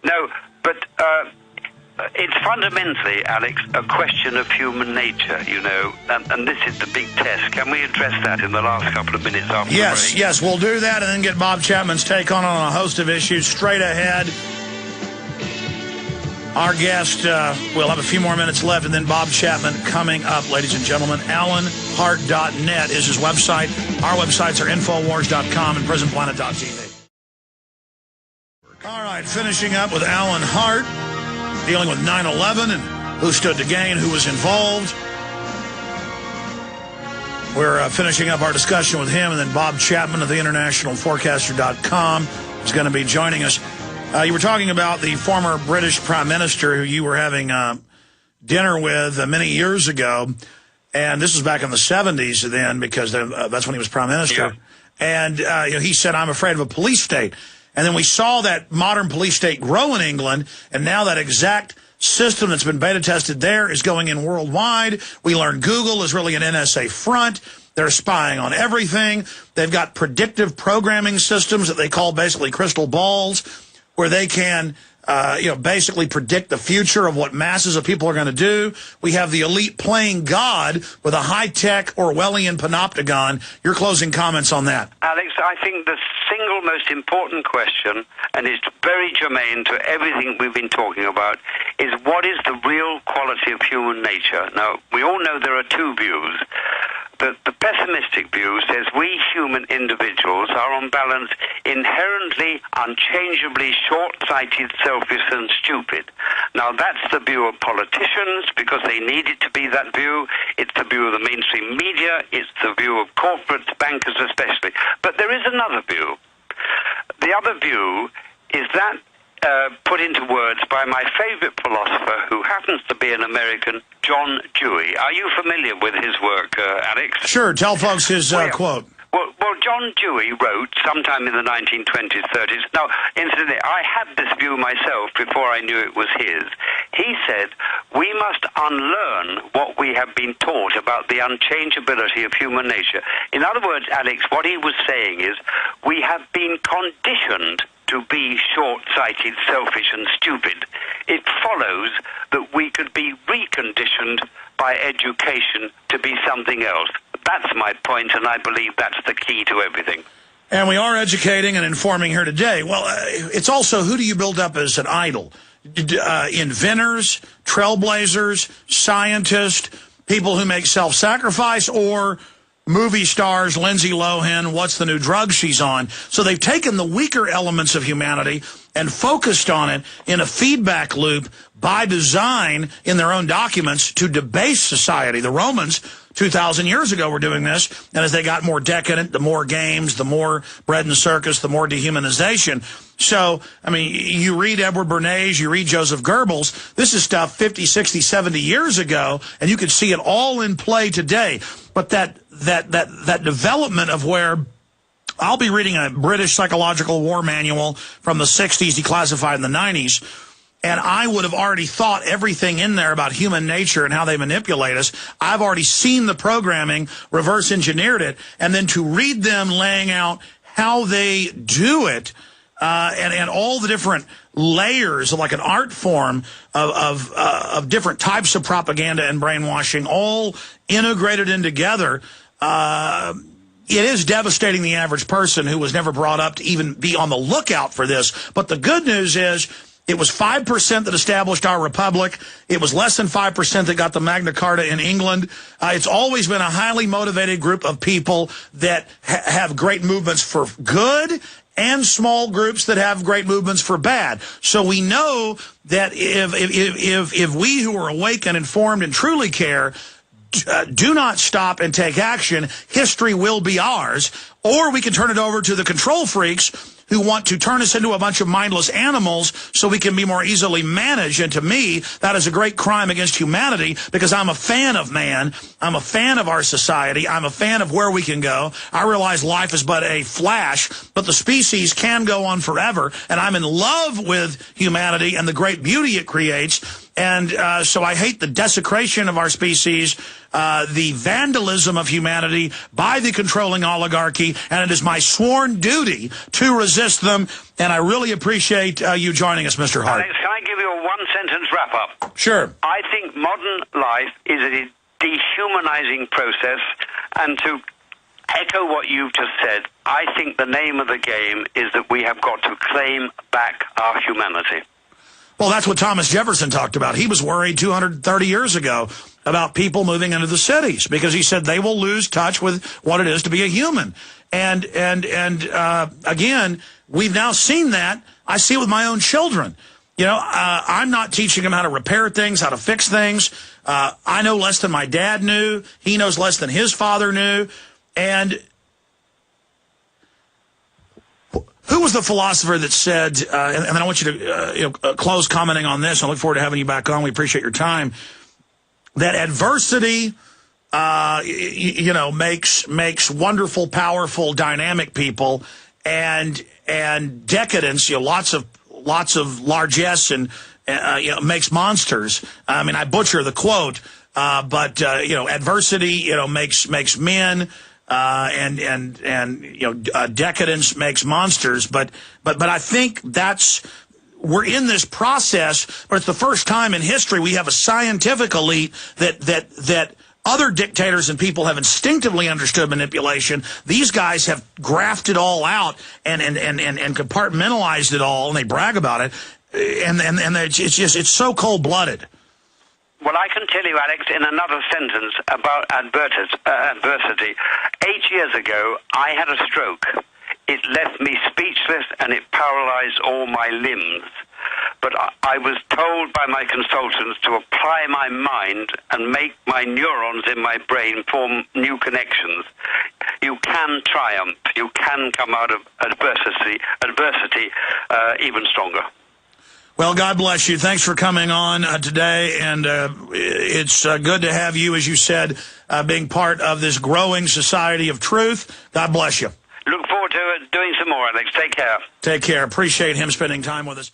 No, but it's fundamentally, Alex, a question of human nature, you know, and this is the big test. Can we address that in the last couple of minutes after the break? Yes, we'll do that and then get Bob Chapman's take on a host of issues straight ahead. Our guest, we'll have a few more minutes left, and then Bob Chapman coming up, ladies and gentlemen. AlanHart.net is his website. Our websites are Infowars.com and PrisonPlanet.tv. All right, finishing up with Alan Hart, dealing with 9/11 and who stood to gain, who was involved. We're finishing up our discussion with him, and then Bob Chapman of the InternationalForecaster.com is going to be joining us. You were talking about the former British Prime Minister who you were having dinner with many years ago, and this was back in the 70s then, because that's when he was Prime Minister. Yeah. And he said, "I'm afraid of a police state." And then we saw that modern police state grow in England, and now that exact system that's been beta tested there is going in worldwide. We learned Google is really an NSA front. They're spying on everything. They've got predictive programming systems that they call basically crystal balls, where they can, basically predict the future of what masses of people are going to do. We have the elite playing God with a high-tech Orwellian panopticon. Your closing comments on that? Alex, I think the single most important question, and it's very germane to everything we've been talking about, is what is the real quality of human nature? Now, we all know there are two views. The pessimistic view says we human individuals are on balance inherently, unchangeably short-sighted, selfish and stupid. Now that's the view of politicians because they need it to be that view. It's the view of the mainstream media. It's the view of corporates, bankers especially. But there is another view. The other view is that put into words by my favorite philosopher, who happens to be an American, John Dewey. Are you familiar with his work, Alex? Sure. Tell folks his quote. Well, John Dewey wrote sometime in the 1920s, 30s. Now, incidentally, I had this view myself before I knew it was his. He said, we must unlearn what we have been taught about the unchangeability of human nature. In other words, Alex, what he was saying is, we have been conditioned to be short-sighted, selfish and stupid. It follows that we could be reconditioned by education to be something else. That's my point, and I believe that's the key to everything. And we are educating and informing here today. Well, it's also, who do you build up as an idol? Inventors, trailblazers, scientists, people who make self-sacrifice, or movie stars, Lindsay Lohan, what's the new drug she's on? So they've taken the weaker elements of humanity and focused on it in a feedback loop by design in their own documents to debase society. The Romans 2,000 years ago were doing this, and as they got more decadent, the more games, the more bread and circus, the more dehumanization. So, I mean, you read Edward Bernays, you read Joseph Goebbels, this is stuff 50, 60, 70 years ago, and you could see it all in play today. But that development of where I'll be reading a British psychological war manual from the 60s, declassified in the 90s, and I would have already thought everything in there about human nature and how they manipulate us. I've already seen the programming, reverse engineered it, and then to read them laying out how they do it, and all the different layers, like an art form of different types of propaganda and brainwashing, all integrated in together. It is devastating the average person who was never brought up to even be on the lookout for this. But the good news is, it was 5% that established our republic. It was less than 5% that got the Magna Carta in England. It's always been a highly motivated group of people that have great movements for good, and small groups that have great movements for bad. So we know that if we who are awake and informed and truly care do not stop and take action, history will be ours. Or we can turn it over to the control freaks who want to turn us into a bunch of mindless animals so we can be more easily managed. And to me, that is a great crime against humanity, because I'm a fan of man. I'm a fan of our society. I'm a fan of where we can go. I realize life is but a flash, but the species can go on forever. And I'm in love with humanity and the great beauty it creates. And so I hate the desecration of our species, the vandalism of humanity by the controlling oligarchy, and it is my sworn duty to resist them. And I really appreciate you joining us, Mr. Hart. Alex, can I give you a one-sentence wrap-up? Sure. I think modern life is a dehumanizing process, and to echo what you've just said, I think the name of the game is that we have got to claim back our humanity. Well, that's what Thomas Jefferson talked about. He was worried 230 years ago about people moving into the cities because he said they will lose touch with what it is to be a human. And again, we've now seen that. I see it with my own children. You know, I'm not teaching them how to repair things, how to fix things. I know less than my dad knew. He knows less than his father knew. And who was the philosopher that said, and then I want you to close commenting on this. I look forward to having you back on. We appreciate your time. That adversity, makes wonderful, powerful, dynamic people, and decadence, lots of largesse and makes monsters. I mean, I butcher the quote, but adversity, makes men. Decadence makes monsters, but I think we're in this process, but it's the first time in history we have a scientific elite that other dictators and people have instinctively understood manipulation. These guys have graphed it all out and compartmentalized it all, and they brag about it, and it's so cold-blooded. Well, I can tell you, Alex, in another sentence about adversity. 8 years ago, I had a stroke. It left me speechless and it paralyzed all my limbs. But I was told by my consultants to apply my mind and make my neurons in my brain form new connections. You can triumph. You can come out of adversity even stronger. Well, God bless you. Thanks for coming on today, and it's good to have you, as you said, being part of this growing society of truth. God bless you. Look forward to doing some more, Alex. Take care. Take care. Appreciate him spending time with us.